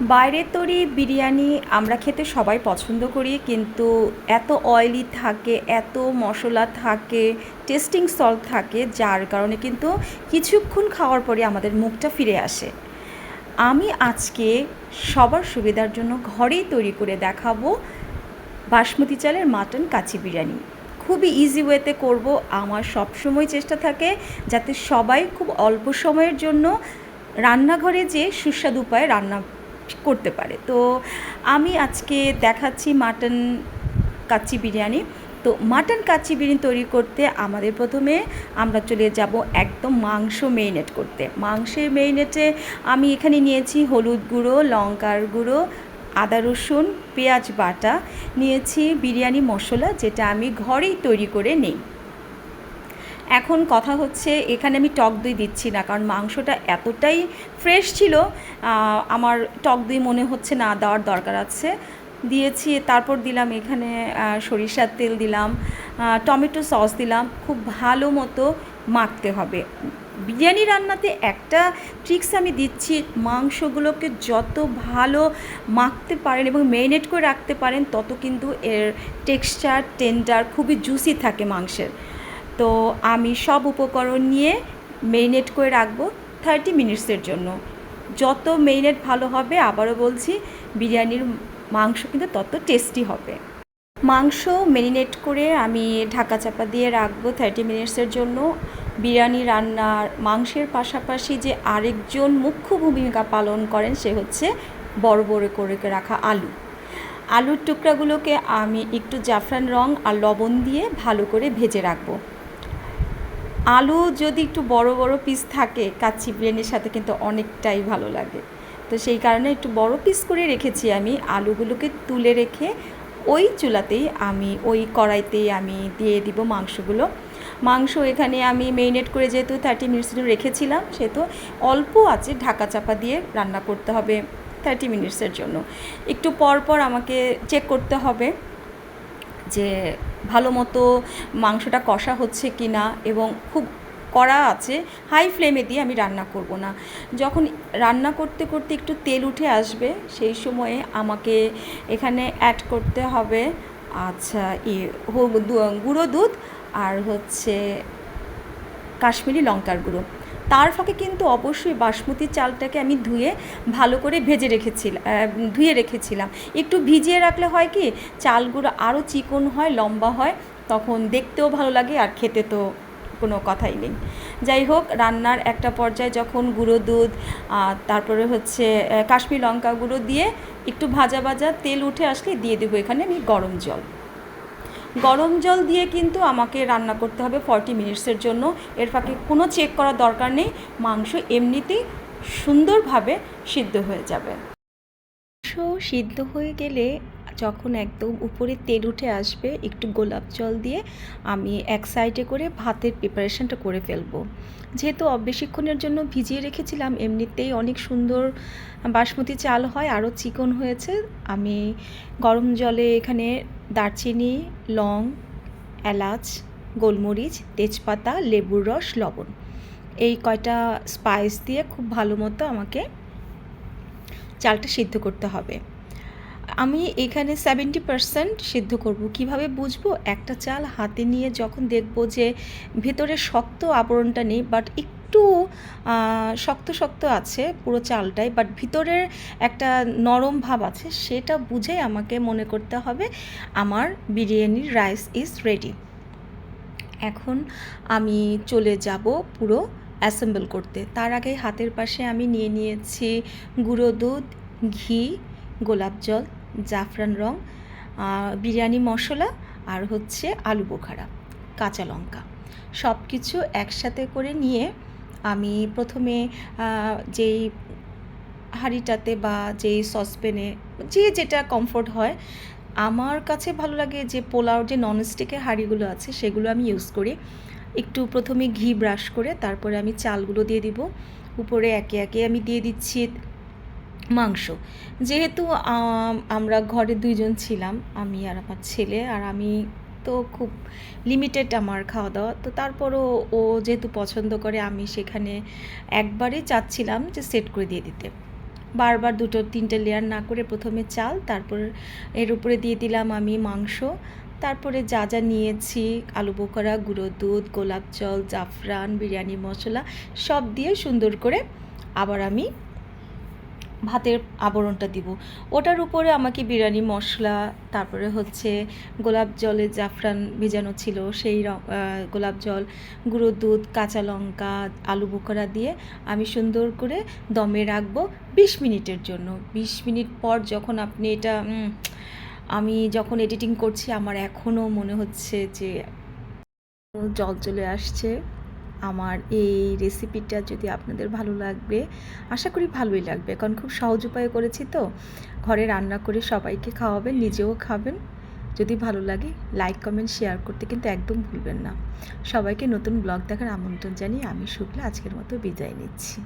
বাইরের তৈরি বিরিয়ানি আমরা খেতে সবাই পছন্দ করি, কিন্তু এত অয়েলি থাকে, এত মশলা থাকে, টেস্টিং সল্ট থাকে, যার কারণে কিন্তু কিছুক্ষণ খাওয়ার পরে আমাদের মুখটা ফিরে আসে। আমি আজকে সবার সুবিধার জন্য ঘরেই তৈরি করে দেখাবো বাসমতি চালের মাটন কাচ্চি বিরিয়ানি। খুবই ইজি ওয়েতে করব। আমার সবসময় চেষ্টা থাকে যাতে সবাই খুব অল্প সময়ের জন্য রান্নাঘরে যেয়ে সুস্বাদু উপায়ে রান্না করতে পারে। তো আমি আজকে দেখাচ্ছি মাটন কাচ্চি বিরিয়ানি। তো মাটন কাচ্চি বিরিয়ানি তৈরি করতে আমাদের প্রথমে আমরা চলে যাব একদম মাংস মেরিনেট করতে। মাংসের মেরিনেটে আমি এখানে নিয়েছি হলুদ গুঁড়ো, লঙ্কার গুঁড়ো, আদা রসুন পেঁয়াজ বাটা, নিয়েছি বিরিয়ানি মশলা, যেটা আমি ঘরেই তৈরি করে নিই। এখন কথা হচ্ছে, এখানে আমি টক দই দিচ্ছি না, কারণ মাংসটা এতটাই ফ্রেশ ছিল, আমার টক দই মনে হচ্ছে না দেওয়ার দরকার আছে। দিয়েছি, তারপর দিলাম এখানে সরিষার তেল দিলাম, টমেটো সস দিলাম। খুব ভালো মতো মাখতে হবে। বিরিয়ানি রান্নাতে একটা ট্রিক্স আমি দিচ্ছি, মাংসগুলোকে যত ভালো মাখতে পারেন এবং ম্যারিনেট করে রাখতে পারেন, তত কিন্তু এর টেক্সচার টেন্ডার খুবই জুসি থাকে মাংসের। তো আমি সব উপকরণ নিয়ে মেরিনেট করে রাখবো 30 মিনিটসের জন্য। যত মেরিনেট ভালো হবে, আবারও বলছি, বিরিয়ানির মাংস কিন্তু তত টেস্টি হবে। মাংস মেরিনেট করে আমি ঢাকা চাপা দিয়ে রাখবো 30 মিনিটসের জন্য। বিরিয়ানি রান্নার মাংসের পাশাপাশি যে আরেকজন মুখ্য ভূমিকা পালন করেন, সে হচ্ছে বড় বড় করে রাখা আলু। আলুর টুকরাগুলোকে আমি একটু জাফরান রং আর লবণ দিয়ে ভালো করে ভেজে রাখবো। আলু যদি একটু বড় বড় পিস থাকে, কাচ্চি বিরিয়ানির সাথে কিন্তু অনেকটাই ভালো লাগে। তো সেই কারণে একটু বড় পিস করে রেখেছি আমি। আলুগুলোকে তুলে রেখে ওই চুলাতেই আমি, ওই কড়াইতেই আমি দিয়ে দিব মাংসগুলো। মাংস এখানে আমি মেরিনেট করে যেহেতু 30 মিনিটস রেখেছিলাম, সেহেতু অল্প আছে ঢাকা চাপা দিয়ে রান্না করতে হবে 30 মিনিটসের জন্য। একটু পর পর আমাকে চেক করতে হবে যে ভালো মতো মাংসটা কষা হচ্ছে কি না, এবং খুব কড়া আছে, হাই ফ্লেমে দিয়ে আমি রান্না করব না। যখন রান্না করতে করতে একটু তেল উঠে আসবে, সেই সময়ে আমাকে এখানে অ্যাড করতে হবে আচ্ছা গুঁড়ো দুধ আর হচ্ছে কাশ্মীরি লঙ্কার গুঁড়ো। তার ফাঁকে কিন্তু অবশ্যই বাসমতি চালটাকে আমি ধুয়ে ভালো করে ধুয়ে রেখেছিলাম। একটু ভিজিয়ে রাখলে হয় কি, চালগুলো আরও চিকন হয়, লম্বা হয়, তখন দেখতেও ভালো লাগে আর খেতে তো কোনো কথাই নেই। যাই হোক, রান্নার একটা পর্যায়ে যখন গুঁড়ো দুধ তারপরে হচ্ছে কাশ্মীরি লঙ্কা গুঁড়ো দিয়ে একটু ভাজা ভাজা তেল উঠে আসলে দিয়ে দেবো এখানে আমি গরম জল। গরম জল দিয়ে কিন্তু আমাকে রান্না করতে হবে 40 মিনিটসের জন্য। এর ফাঁকে কোনো চেক করার দরকার নেই, মাংস এমনিতেই সুন্দরভাবে সিদ্ধ হয়ে যাবে। মাংস সিদ্ধ হয়ে গেলে যখন একদম উপরে তেল উঠে আসবে, একটু গোলাপ জল দিয়ে আমি এক সাইডে করে ভাতের প্রিপারেশনটা করে ফেলবো। যেহেতু বেশিক্ষণের জন্য ভিজিয়ে রেখেছিলাম, এমনিতেই অনেক সুন্দর বাসমতি চাল হয়, আরও চিকন হয়েছে। আমি গরম জলে এখানে দারচিনি, লং, এলাচ, গোলমরিচ, তেজপাতা, লেবুর রস, লবণ, এই কয়টা স্পাইস দিয়ে খুব ভালো মতো আমাকে চালটা সিদ্ধ করতে হবে। আমি এখানে 70% সিদ্ধ করব। কিভাবে বুঝবো? একটা চাল হাতে নিয়ে যখন দেখব যে ভেতরে শক্ত আবরণটা নেই, বাট একটু শক্ত শক্ত আছে পুরো চালটাই, বাট ভিতরের একটা নরম ভাব আছে, সেটা বুঝে আমাকে মনে করতে হবে আমার বিরিয়ানির রাইস ইজ রেডি। এখন আমি চলে যাব পুরো অ্যাসেম্বল করতে। তার আগে হাতের পাশে আমি নিয়ে নিয়েছি গুঁড়ো দুধ, ঘি, গোলাপ জল, জাফরান রং, বিরিয়ানি মশলা, আর হচ্ছে আলু বোখারা, কাঁচা লঙ্কা, সব কিছু একসাথে করে নিয়ে আমি প্রথমে যেই হাঁড়িটাতে বা যেই সসপ্যানে, যে যেটা কমফোর্ট হয়, আমার কাছে ভালো লাগে যে পোলাওর যে ননস্টিকের হাঁড়িগুলো আছে সেগুলো আমি ইউজ করি। একটু প্রথমে ঘি ব্রাশ করে তারপরে আমি চালগুলো দিয়ে দিব। উপরে একে একে আমি দিয়ে দিচ্ছি মাংস। যেহেতু আমরা ঘরে 2 জন ছিলাম, আমি আর আমার ছেলে, আর আমি তো খুব লিমিটেড আমার খাওয়া দাওয়া, তো তারপরও ও যেহেতু পছন্দ করে, আমি সেখানে একবারেই চাচ্ছিলাম যে সেট করে দিয়ে দিতে। বারবার 2-3টে লেয়ার না করে প্রথমে চাল, তারপর এর উপরে দিয়ে দিলাম আমি মাংস, তারপরে যা যা নিয়েছি আলু বোখরা, গুঁড়ো দুধ, গোলাপ জল, জাফরান, বিরিয়ানি মশলা সব দিয়ে সুন্দর করে আবার আমি ভাতের আবরণটা দিব। ওটার উপরে আমাকে বিরিয়ানি মশলা, তারপরে হচ্ছে গোলাপ জলে জাফরান ভেজানো ছিল সেই গোলাপ জল, গুঁড়ো দুধ, কাঁচা লঙ্কা, আলু বোখরা দিয়ে আমি সুন্দর করে দমে রাখবো 20 মিনিটের জন্য। 20 মিনিট পর যখন আপনি এটা আমি যখন এডিটিং করছি আমার এখনও মনে হচ্ছে যে জল চলে আসছে। আমার এই রেসিপিটা যদি আপনাদের ভালো লাগবে, আশা করি ভালোই লাগবে, কারণ খুব সহজ উপায়ে করেছি তো। ঘরে রান্না করে সবাইকে খাওয়াবেন, নিজেও খাবেন। যদি ভালো লাগে লাইক কমেন্ট শেয়ার করতে কিন্তু একদম ভুলবেন না। সবাইকে নতুন ব্লগ দেখার আমন্ত্রণ জানিয়ে আমি শুক্লা আজকের মতো বিদায় নিচ্ছি।